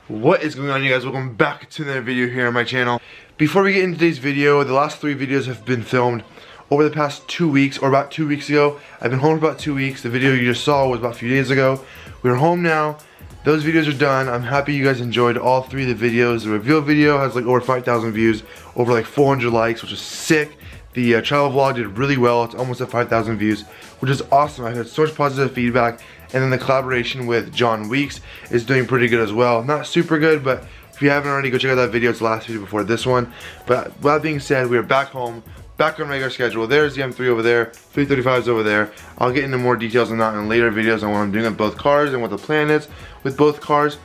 What is going on, you guys? Welcome back to another video here on my channel. Before we get into today's video, the last 3 videos have been filmed over the past 2 weeks, or about 2 weeks ago. I've been home for about 2 weeks. The video you just saw was about a few days ago. We're home now. Those videos are done. I'm happy you guys enjoyed all 3 of the videos. The reveal video has like over 5,000 views, over like 400 likes, which is sick. The travel vlog did really well. It's almost at 5,000 views, which is awesome. I had so much positive feedback. And then the collaboration with John Weeks is doing pretty good as well. Not super good, but if you haven't already, go check out that video. It's the last video before this one. But with that being said, we are back home, back on regular schedule. There's the M3 over there, 335's over there. I'll get into more details on that in later videos on what I'm doing with both cars and what the plan is with both cars.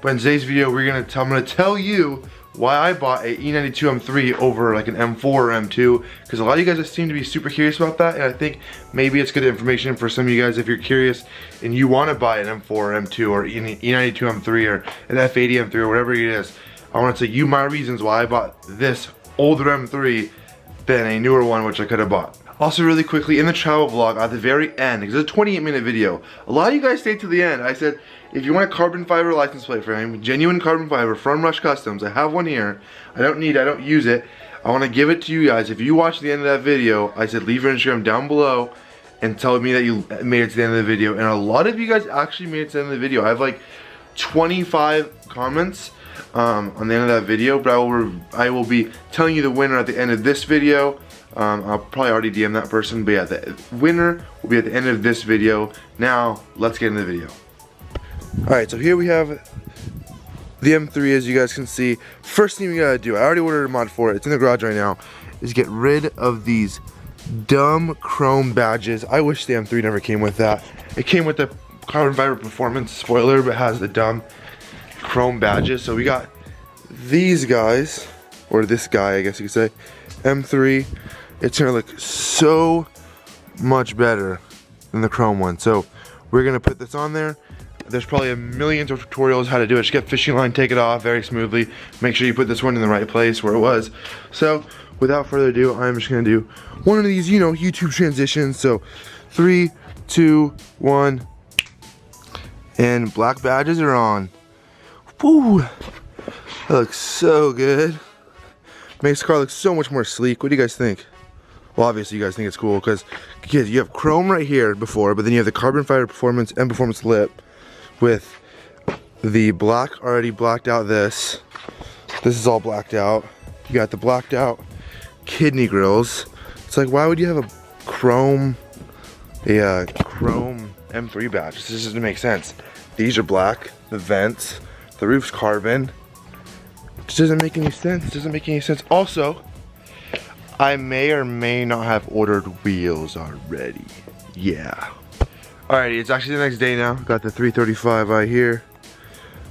But in today's video, I'm gonna tell you why I bought a E92 M3 over like an M4 or M2, because a lot of you guys seem to be super curious about that, and I think maybe it's good information for some of you guys if you're curious and you want to buy an M4 or M2 or E92 M3 or an F80 M3 or whatever it is. I want to tell you my reasons why I bought this older M3 than a newer one which I could have bought. Also, really quickly, in the travel vlog at the very end, because it's a 28-minute video, a lot of you guys stayed to the end. I said, if you want a carbon fiber license plate frame, genuine carbon fiber from Rush Customs, I have one here. I don't use it. I want to give it to you guys. If you watch the end of that video, I said leave your Instagram down below and tell me that you made it to the end of the video. And a lot of you guys actually made it to the end of the video. I have like 25 comments on the end of that video, but I will be telling you the winner at the end of this video. I'll probably already DM that person, but yeah, the winner will be at the end of this video. Now, let's get into the video. Alright, so here we have the M3, as you guys can see. First thing we gotta do, I already ordered a mod for it, it's in the garage right now, is get rid of these dumb chrome badges. I wish the M3 never came with that. It came with the carbon fiber performance spoiler, but has the dumb chrome badges. So we got these guys, or this guy I guess you could say, M3. It's gonna look so much better than the chrome one. So we're gonna put this on there. There's probably a million of tutorials how to do it. Just get fishing line, take it off very smoothly. Make sure you put this one in the right place where it was. So without further ado, I'm just gonna do one of these, you know, YouTube transitions. So 3, 2, 1, and black badges are on. Woo! That looks so good. Makes the car look so much more sleek. What do you guys think? Well, obviously you guys think it's cool because you have chrome right here before, but then you have the carbon fiber performance and performance lip with the black already blacked out. This is all blacked out. You got the blacked out kidney grills. It's like, why would you have a chrome M3 badge? This just doesn't make sense. These are black, the vents, the roof's carbon. It just doesn't make any sense. It doesn't make any sense. Also, I may or may not have ordered wheels already. Yeah. Alrighty, it's actually the next day now. Got the 335i here.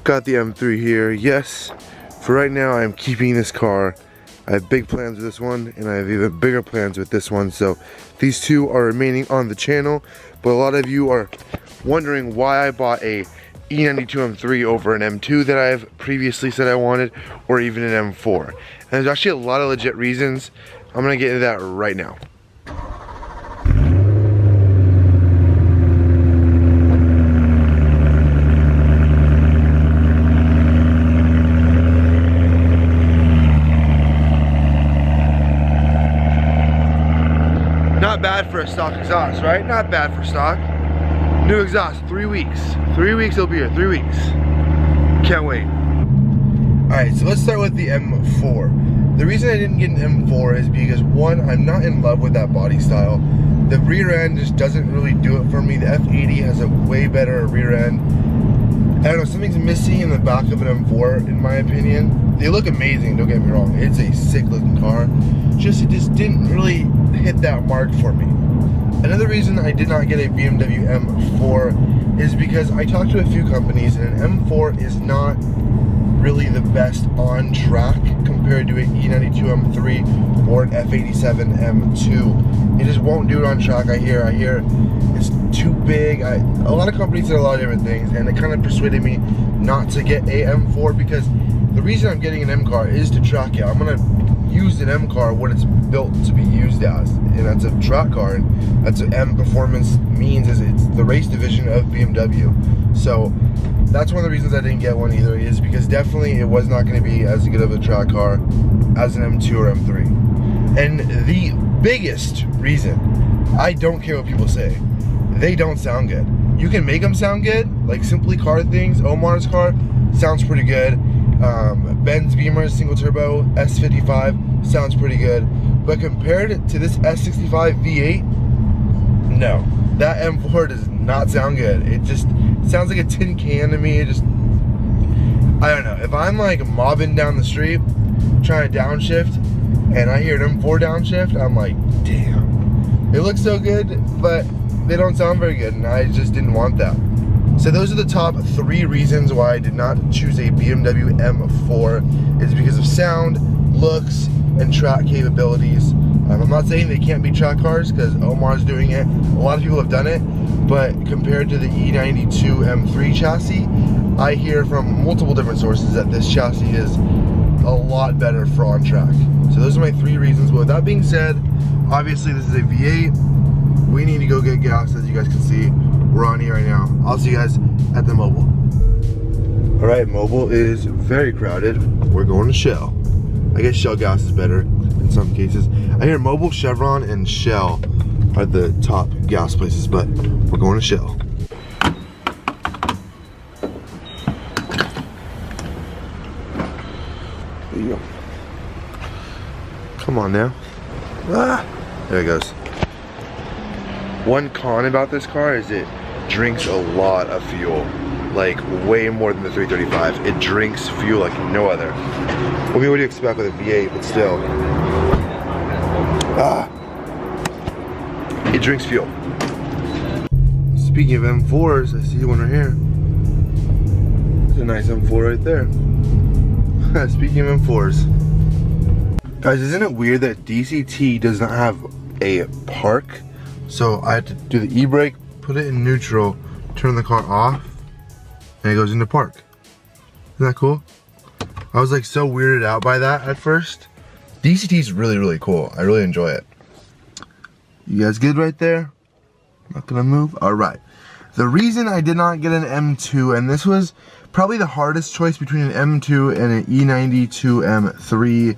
Got the M3 here. Yes, for right now I'm keeping this car. I have big plans with this one, and I have even bigger plans with this one. So these two are remaining on the channel. But a lot of you are wondering why I bought a E92 M3 over an M2 that I've previously said I wanted, or even an M4. And there's actually a lot of legit reasons. I'm gonna get into that right now. Not bad for a stock exhaust, right? Not bad for stock. New exhaust, 3 weeks. 3 weeks it'll be here, 3 weeks. Can't wait. Alright, so let's start with the M4. The reason I didn't get an M4 is because, one, I'm not in love with that body style. The rear end just doesn't really do it for me. The F80 has a way better rear end. I don't know, something's missing in the back of an M4 in my opinion. They look amazing, don't get me wrong. It's a sick looking car. It just didn't really hit that mark for me. Another reason I did not get a BMW M4 is because I talked to a few companies, and an M4 is not really the best on track compared to an E92 M3 or an F87 M2. It just won't do it on track. I hear it's too big. A lot of companies did a lot of different things, and it kind of persuaded me not to get a M4, because the reason I'm getting an M car is to track it. I'm gonna use an M car what it's built to be used as, and that's a track car, and that's what M Performance means, is it's the race division of BMW. So that's one of the reasons I didn't get one either, is because definitely it was not going to be as good of a track car as an M2 or M3. And the biggest reason, I don't care what people say, they don't sound good. You can make them sound good, like Simply Car Things, Omar's car, sounds pretty good. Ben's Beamer single turbo S55 sounds pretty good. But compared to this S65 V8, no. That M4 does not sound good. It just sounds like a tin can to me. It just, I don't know. If I'm like mobbing down the street, trying to downshift, and I hear an M4 downshift, I'm like, damn. It looks so good, but they don't sound very good, and I just didn't want that. So those are the top 3 reasons why I did not choose a BMW M4. It's because of sound, looks, and track capabilities. I'm not saying they can't be track cars, because Omar's doing it. A lot of people have done it, but compared to the E92 M3 chassis, I hear from multiple different sources that this chassis is a lot better for on track. So those are my 3 reasons. But with that being said, obviously this is a V8. We need to go get gas, as you guys can see. We're on here right now. I'll see you guys at the Mobile. All right, Mobile is very crowded. We're going to Shell. I guess Shell gas is better in some cases. I hear Mobile, Chevron, and Shell are the top gas places, but we're going to Shell. There you go. Come on now. Ah, there it goes. One con about this car is it drinks a lot of fuel, like way more than the 335. It drinks fuel like no other. I mean, what do you expect with a V8, but still. It drinks fuel. Speaking of M4s, I see one right here. It's a nice M4 right there. Speaking of M4s. Guys, isn't it weird that DCT does not have a park? So I had to do the e-brake, put it in neutral, turn the car off, and it goes into park. Isn't that cool? I was like so weirded out by that at first. DCT is really, really cool. I really enjoy it. You guys good right there? Not gonna move? All right. The reason I did not get an M2, and this was probably the hardest choice between an M2 and an E92 M3,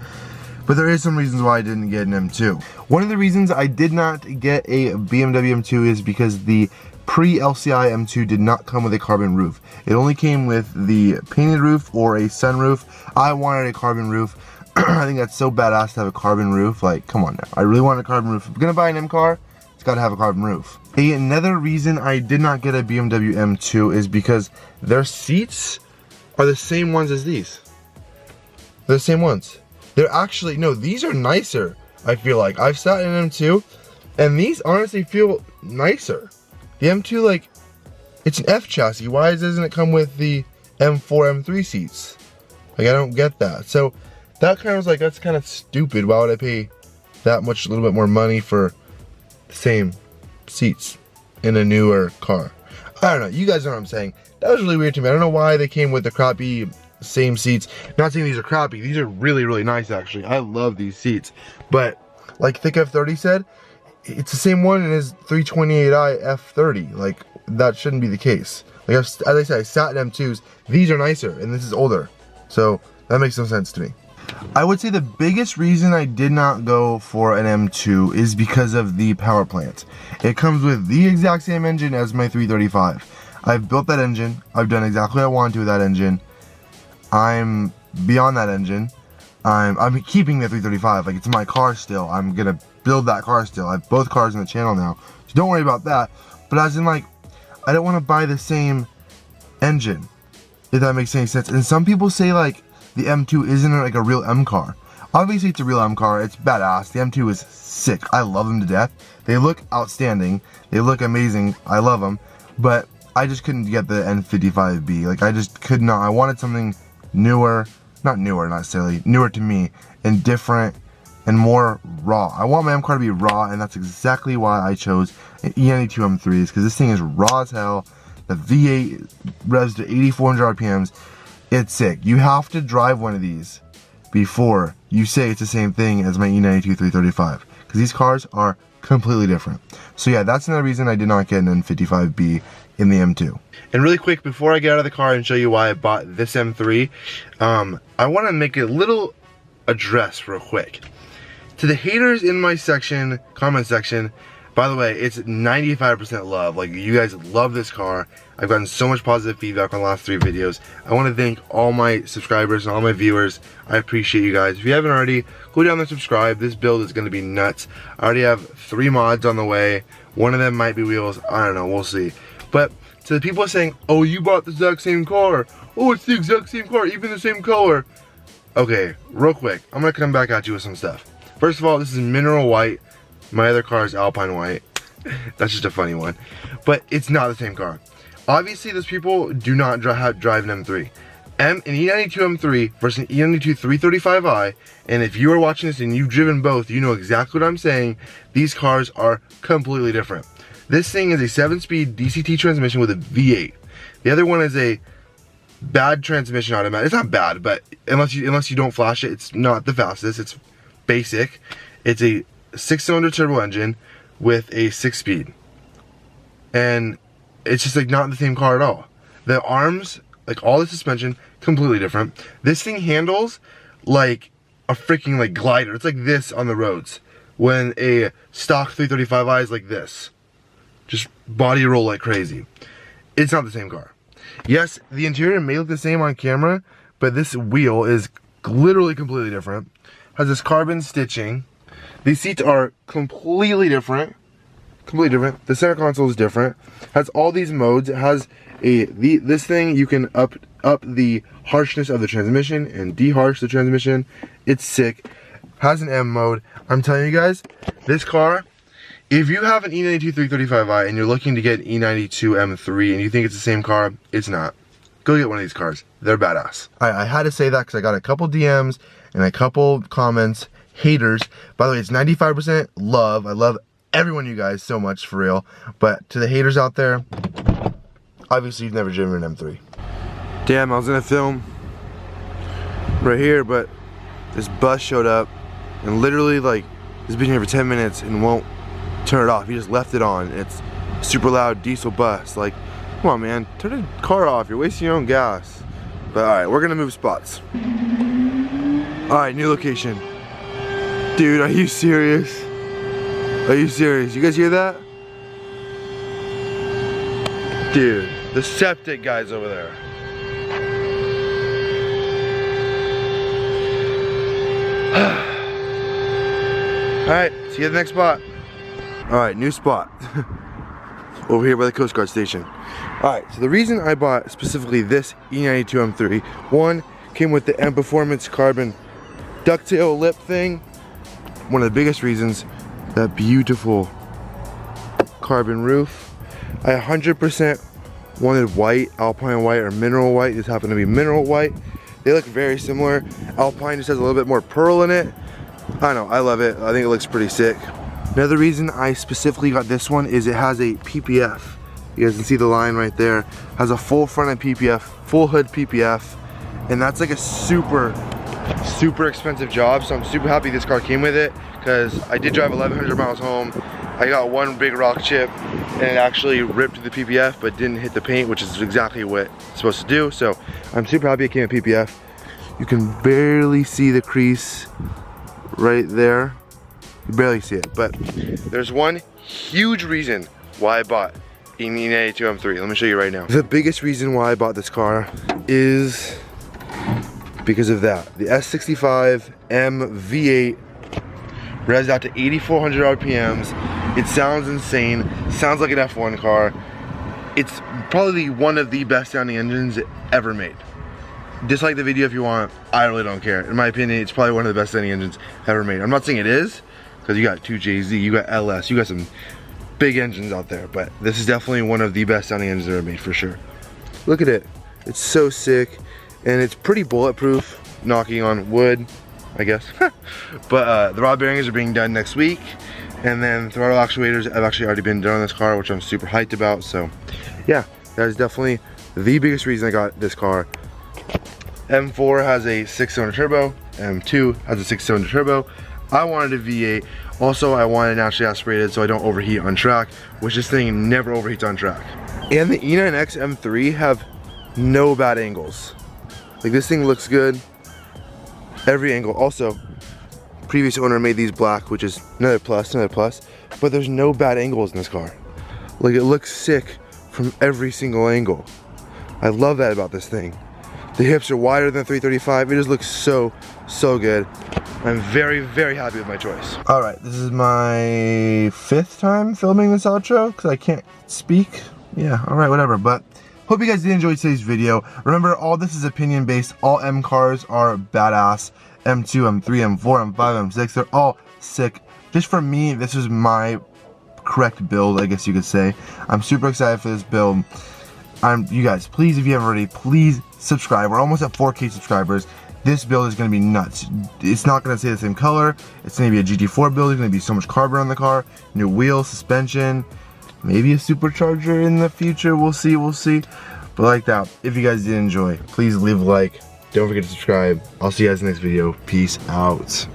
but there is some reasons why I didn't get an M2. One of the reasons I did not get a BMW M2 is because the pre-LCI M2 did not come with a carbon roof. It only came with the painted roof or a sunroof. I wanted a carbon roof. I think that's so badass to have a carbon roof. Like, come on now. I really want a carbon roof. If I'm gonna buy an M car, it's gotta have a carbon roof. Another reason I did not get a BMW M2 is because their seats are the same ones as these. They're the same ones. They're actually, no, these are nicer, I feel like. I've sat in an M2, and these honestly feel nicer. The M2, like, it's an F chassis. Why doesn't it come with the M4, M3 seats? Like, I don't get that. So, that kind of was like, that's kind of stupid. Why would I pay that much, a little bit more money for the same seats in a newer car? I don't know. You guys know what I'm saying. That was really weird to me. I don't know why they came with the crappy same seats. Not saying these are crappy. These are really, really nice, actually. I love these seats. But, like Thick F30 said, it's the same one in his 328i F30. Like, that shouldn't be the case. Like, as I said, I sat in M2s. These are nicer, and this is older. So, that makes no sense to me. I would say the biggest reason I did not go for an M2 is because of the power plant. It comes with the exact same engine as my 335. I've built that engine. I've done exactly what I wanted to with that engine. I'm beyond that engine. I'm keeping the 335. Like, it's my car still. I'm gonna build that car still. I have both cars in the channel now, so don't worry about that. But as in, like, I don't want to buy the same engine, if that makes any sense. And some people say, like, the M2 isn't like a real M car. Obviously, it's a real M car. It's badass. The M2 is sick. I love them to death. They look outstanding. They look amazing. I love them. But I just couldn't get the N55B. Like, I just could not. I wanted something newer. Not newer, not necessarily. Newer to me. And different. And more raw. I want my M car to be raw. And that's exactly why I chose an E92 M3s. Because this thing is raw as hell. The V8 revs to 8,400 RPMs. It's sick. You have to drive one of these before you say it's the same thing as my E92 335. because these cars are completely different. So yeah, that's another reason I did not get an M55B in the M2. And really quick, before I get out of the car and show you why I bought this M3, I want to make a little address real quick. To the haters in my section, comment section, by the way, it's 95% love. Like, you guys love this car. I've gotten so much positive feedback on the last 3 videos. I want to thank all my subscribers and all my viewers. I appreciate you guys. If you haven't already, go down and subscribe. This build is going to be nuts. I already have 3 mods on the way. One of them might be wheels. I don't know. We'll see. But to the people saying, oh, you bought the exact same car. Oh, it's the exact same car, even the same color. Okay, real quick. I'm going to come back at you with some stuff. First of all, this is mineral white. My other car is Alpine white. That's just a funny one. But it's not the same car. Obviously, those people do not drive an M3. An E92 M3 versus an E92 335i, and if you are watching this and you've driven both, you know exactly what I'm saying. These cars are completely different. This thing is a 7-speed DCT transmission with a V8. The other one is a bad transmission automatic. It's not bad, but unless you don't flash it, it's not the fastest. It's basic. It's a 6-cylinder turbo engine with a 6-speed, and it's just like not the same car at all. The arms, like all the suspension, completely different. This thing handles like a freaking like glider. It's like this on the roads, when a stock 335i is like this, just body roll like crazy. It's not the same car. Yes, the interior may look the same on camera, but this wheel is literally completely different. Has this carbon stitching. These seats are completely different. Completely different. The center console is different. Has all these modes. It has this thing, you can up the harshness of the transmission and de-harsh the transmission. It's sick. Has an M mode. I'm telling you guys, this car, if you have an E92 335i and you're looking to get an E92 M3 and you think it's the same car, it's not. Go get one of these cars. They're badass. I had to say that because I got a couple DMs and a couple comments. Haters. By the way, it's 95% love. I love every one of you guys so much, for real. But to the haters out there, obviously you've never driven an M3. Damn, I was gonna film right here, but this bus showed up and literally, like, it's been here for 10 minutes and won't turn it off. He just left it on. It's a super loud diesel bus. Like, come on, man, turn the car off. You're wasting your own gas. But all right, we're gonna move spots. All right, new location. Dude, are you serious? Are you serious? You guys hear that? Dude, the septic guy's over there. Alright, see you at the next spot. Alright, new spot. Over here by the Coast Guard station. Alright, so the reason I bought specifically this E92 M3, one, came with the M Performance carbon ducktail lip thing. One of the biggest reasons, that beautiful carbon roof. I 100% wanted white, Alpine white or mineral white. This happened to be mineral white. They look very similar. Alpine just has a little bit more pearl in it. I don't know, I love it. I think it looks pretty sick. Another reason I specifically got this one is it has a PPF. You guys can see the line right there. Has a full front end PPF, full hood PPF, and that's like a super expensive job, so I'm super happy this car came with it, because I did drive 1,100 miles home. I got one big rock chip and it actually ripped the PPF but didn't hit the paint, which is exactly what it's supposed to do. So I'm super happy it came with PPF. You can barely see the crease right there. You barely see it, but there's one huge reason why I bought an E92 M3. Let me show you right now. The biggest reason why I bought this car is because of that. The S65 M V8 revs out to 8,400 RPMs. It sounds insane. Sounds like an F1 car. It's probably one of the best sounding engines ever made. Dislike the video if you want. I really don't care. In my opinion, it's probably one of the best sounding engines ever made. I'm not saying it is, because you got 2JZ, you got LS, you got some big engines out there, but this is definitely one of the best sounding engines ever made, for sure. Look at it. It's so sick, and it's pretty bulletproof, knocking on wood, I guess. But the rod bearings are being done next week, and then throttle actuators have actually already been done on this car, which I'm super hyped about. So yeah, that is definitely the biggest reason I got this car. M4 has a 6-cylinder turbo, M2 has a 6-cylinder turbo. I wanted a V8. Also, I want it naturally aspirated so I don't overheat on track, which this thing never overheats on track. And the E92 M3 have no bad angles. Like, this thing looks good, every angle. Also, previous owner made these black, which is another plus, but there's no bad angles in this car. Like, it looks sick from every single angle. I love that about this thing. The hips are wider than 335. It just looks so, so good. I'm very, very happy with my choice. All right, this is my 5th time filming this outro because I can't speak. Yeah, all right, whatever. But hope you guys did enjoy today's video. Remember, all this is opinion based. All M cars are badass. M2, M3, M4, M5, M6, they're all sick. Just for me, this is my correct build, I guess you could say. I'm super excited for this build. You guys, please, if you haven't already, please subscribe. We're almost at 4K subscribers. This build is going to be nuts. It's not going to stay the same color. It's going to be a GT4 build. There's going to be so much carbon on the car. New wheels, suspension, maybe a supercharger in the future. We'll see, we'll see. But like that, if you guys did enjoy, please leave a like. Don't forget to subscribe. I'll see you guys in the next video. Peace out.